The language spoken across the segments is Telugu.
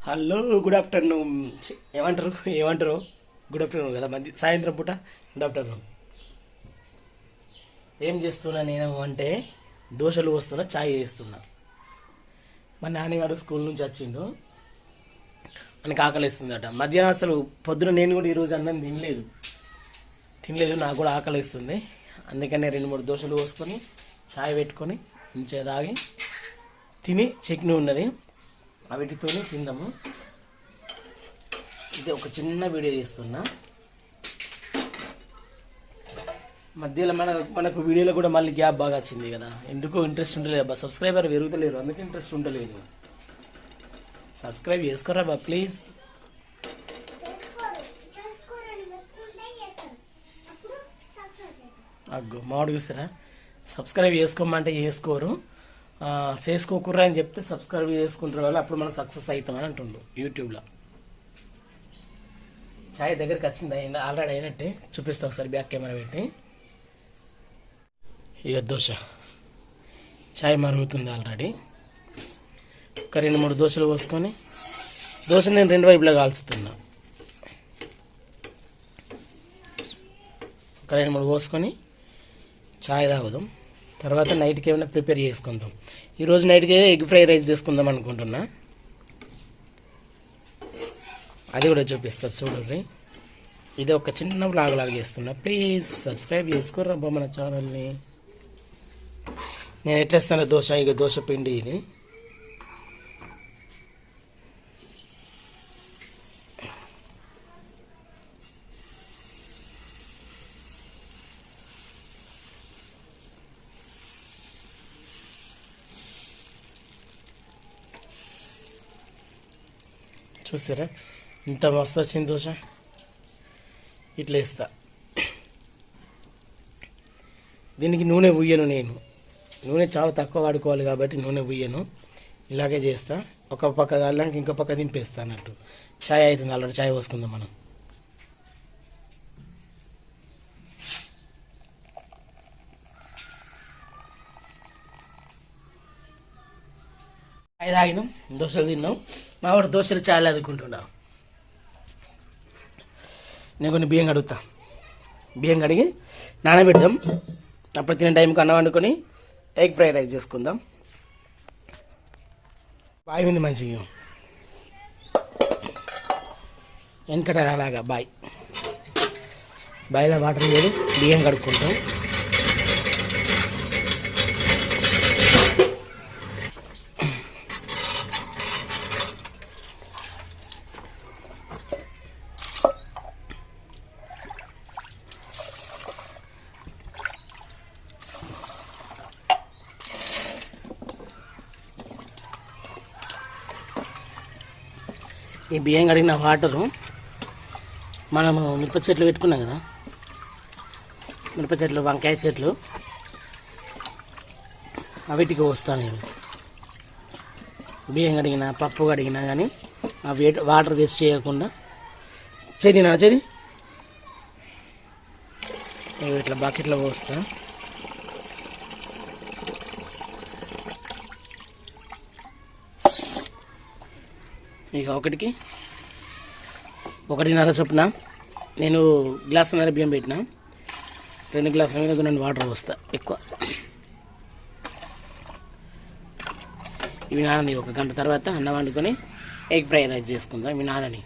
Hello good afternoon. ఏమంటారు గుడ్ ఆఫ్టర్నూన్ కదా, మంది సాయంత్రం పూట గుడ్ ఆఫ్టర్నూన్. ఏం చేస్తున్నా నేను అంటే దోశలు పోస్తున్నా, ఛాయ్ చేస్తున్నా. మా నాన్నగారు స్కూల్ నుంచి వచ్చిండు, మనకి ఆకలిస్తుందట. మధ్యాహ్నం అసలు పొద్దున నేను కూడా ఈరోజు అన్నం తినలేదు, నాకు కూడా ఆకలిస్తుంది. అందుకనే 2-3 దోశలు పోసుకొని ఛాయ్ పెట్టుకొని మంచిగా తాగి తిని చట్నీ ఉన్నది వీటితోనే తిందాము. ఇది ఒక చిన్న వీడియో చేస్తున్నా. మధ్యలో మనకు వీడియోలో కూడా మళ్ళీ గ్యాప్ బాగా వచ్చింది కదా, ఎందుకో ఇంట్రెస్ట్ ఉండలేదు అబ్బా. సబ్స్క్రైబర్ పెరుగుతలేరు, అందుకే ఇంట్రెస్ట్ ఉండలేదు. సబ్స్క్రైబ్ చేసుకోరా బా ప్లీజ్. అగ్గో మామిడి చూస్తారా, సబ్స్క్రైబ్ చేసుకోమంటే చేసుకోరు, చేసుకోకుర్రా అని చెప్తే సబ్స్క్రైబ్ చేసుకుంటారు వాళ్ళు, అప్పుడు మనం సక్సెస్ అవుతామని అంటుండు యూట్యూబ్లో. ఛాయ్ దగ్గరికి వచ్చింది, ఆల్రెడీ అయినట్టే. చూపిస్తా ఒకసారి బ్యాక్ కెమెరా పెట్టి. ఇక దోశ ఛాయ్ మరుగుతుంది ఆల్రెడీ. ఒక 2-3 దోశలు పోసుకొని, దోశ నేను 2 వైపులా కాల్చుతున్నా. ఒక 2-3 పోసుకొని ఛాయ్ తాగుదాం. తర్వాత నైట్కి ఏమైనా ప్రిపేర్ చేసుకుందాం. ఈరోజు నైట్కి ఎగ్ ఫ్రై రైస్ చేసుకుందాం అనుకుంటున్నా, అది కూడా చూపిస్తా చూడండి. ఇది ఒక చిన్న వ్లాగ్ లాగా చేస్తున్నా. ప్లీజ్ సబ్స్క్రైబ్ చేసుకోరా అబ్బా మన ఛానల్ని. నేను ఎట్లా ఇస్తాను దోశ, ఇక దోశ పిండి ఇది. చూస్తారా ఇంత మస్తు వచ్చింది దోశ. ఇట్లా వేస్తా. దీనికి నూనె ఉయ్యను, నేను నూనె చాలా తక్కువ వాడుకోవాలి కాబట్టి నూనె ఉయ్యను. ఇలాగే చేస్తా. ఒక పక్క కాళ్ళకి ఇంకో పక్క దింపేస్తా అన్నట్టు. ఛాయ్ అవుతుంది ఆల్రెడీ, ఛాయ్ పోసుకుందాం మనం. ఛాయ్ తాగినాం, దోశలు తిన్నాం. మా వాడు దోశలు ఛాయ్ అదుకుంటున్నాం. నేను కొన్ని బియ్యం కడుగుతా, బియ్యం కడిగి నానబెడదాం. అప్పుడు తినే టైంకి అన్నం వండుకొని ఎగ్ ఫ్రై రైస్ చేసుకుందాం. బాయ్ ఉంది మంచిగా, వెనకట అలాగా బాయిలో వాటర్ వేడి, బియ్యం కడుక్కుంటాం. ఈ బియ్యం కడిగిన వాటరు మనము మిరప చెట్లు పెట్టుకున్నాం కదా, మిరప చెట్లు, వంకాయ చెట్లు, వీటికి వస్తాను నేను. బియ్యం కడిగిన, పప్పు కడిగినా కానీ ఆ వాటర్ వేస్ట్ చేయకుండా చెది ఇట్లా బకెట్లో పోస్తా. ఇక 1.5 చొప్పున నేను గ్లాసున్నర బియ్యం పెట్టిన, 2 గ్లాసుల మీద నేను వాటర్ పోస్తా ఎక్కువ. ఇవి నానని 1 గంట తర్వాత అన్నం వండుకొని ఎగ్ ఫ్రై రైస్ చేసుకుందాం. ఇవి నానని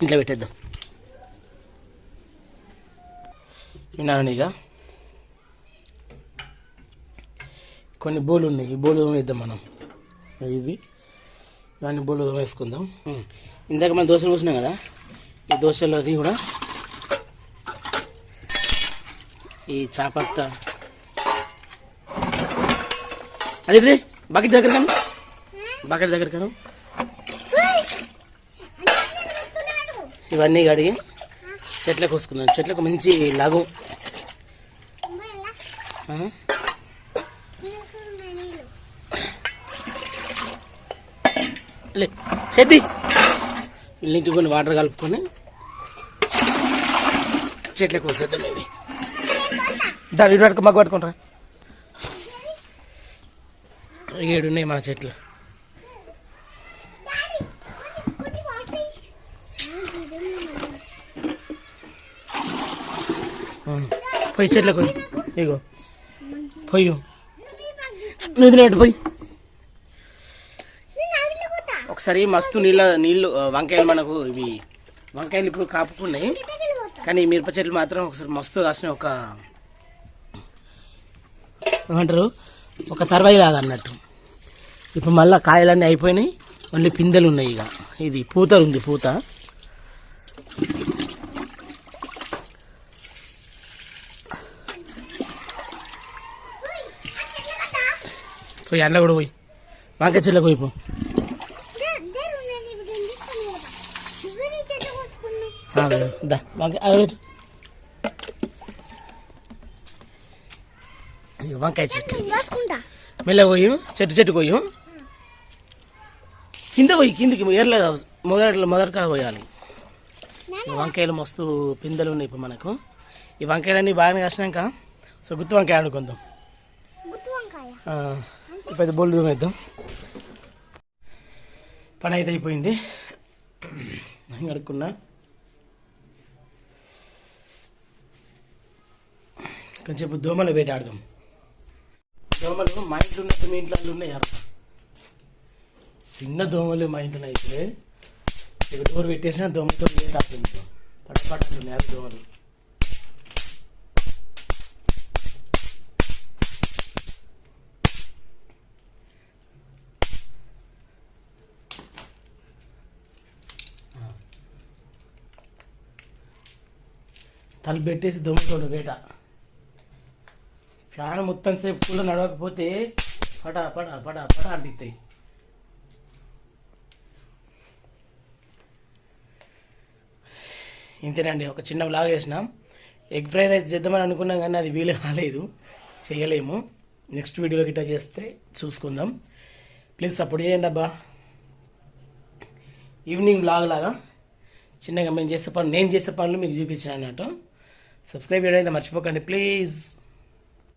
ఇంట్లో పెట్టేద్దాం. ఇవి నాననిగా కొన్ని బోలు ఉన్నాయి, ఈ బోలు వేద్దాం మనం. ఇవన్నీ బోలు వేసుకుందాం. ఇందాక మనం దోశలు పోసినాం కదా, ఈ దోశలు అది కూడా ఈ చాపత్త అది బకెట్ దగ్గర కాను ఇవన్నీ కడిగి చెట్లకు కోసుకుందాం. చెట్లకు మంచి లాగు చేతి ఇంటికి కొన్ని వాటర్ కలుపుకొని చెట్లకు కోసేద్దాం. ఇవి దాని ఇటు మగ్గు పట్టుకుంటారా, 7 ఉన్నాయి మన చెట్లు. పోయి చెట్లకు పోయి ఇగో పోయి నువ్వు తినేట్టు పోయి. ఒకసారి మస్తు నీళ్ళు వంకాయలు మనకు ఇవి వంకాయలు ఇప్పుడు కాపుకున్నాయి, కానీ మిరప చెట్లు మాత్రం ఒకసారి మస్తు కాసిన ఒక ఏమంటారు ఒక తర్వాయి లాగా అన్నట్టు. ఇప్పుడు మళ్ళీ కాయలన్నీ అయిపోయినాయి, మళ్ళీ పిందెలు ఉన్నాయి. ఇక ఇది పూత ఉంది, పూత పోయి అండ్ల కూడా పోయి వంకాయ చెట్లకు పోయి పో. దా వంకాయ చెట్టు మెల్ల పోయి చెట్టు పోయి కింద పోయి కిందికి ఎర్ల మొదటికాడ పోయాలి. వంకాయలు మస్తు పిందెలు ఉన్నాయి ఇప్పుడు మనకు. ఈ వంకాయలన్నీ బాగానే కాసినాక సో గుత్తి వంకాయ అనుకుందాం. ఇప్పుడు బొల్లు దూరం పని అయితే అయిపోయింది, కడుక్కున్నా. కొంచెం దోమలు వేటాడదాం. దోమలు మా ఇంట్లో ఉన్నట్టు మీ ఇంట్లో ఉన్నాయి, చిన్న దోమలు మా ఇంట్లో అయితే ఇక డోర్ పెట్టేసిన దోమలతో వేటాడుతుంది, పట్టపట్టున్నాయి అవి దోమలు. తలుపు పెట్టేసి దోమతో వేట. ఫ్యాన్ మొత్తం సేపు కూడా నడవకపోతే పడా పడా పడా పడా అంటిస్తాయి. ఇంతేనండి, ఒక చిన్న వ్లాగ్ చేసినాం. ఎగ్ ఫ్రైడ్ రైస్ చేద్దామని అనుకున్నాం కానీ అది వీలు కాలేదు, చేయలేము. నెక్స్ట్ వీడియోలో గిట్లా చేస్తే చూసుకుందాం. ప్లీజ్ సపోర్ట్ చేయండి అబ్బా. ఈవినింగ్ వ్లాగ్ లాగా చిన్నగా నేను చేసే పనులు మీకు చూపించాను అన్నట్టు. సబ్స్క్రైబ్ చేయడం అయితే మర్చిపోకండి ప్లీజ్.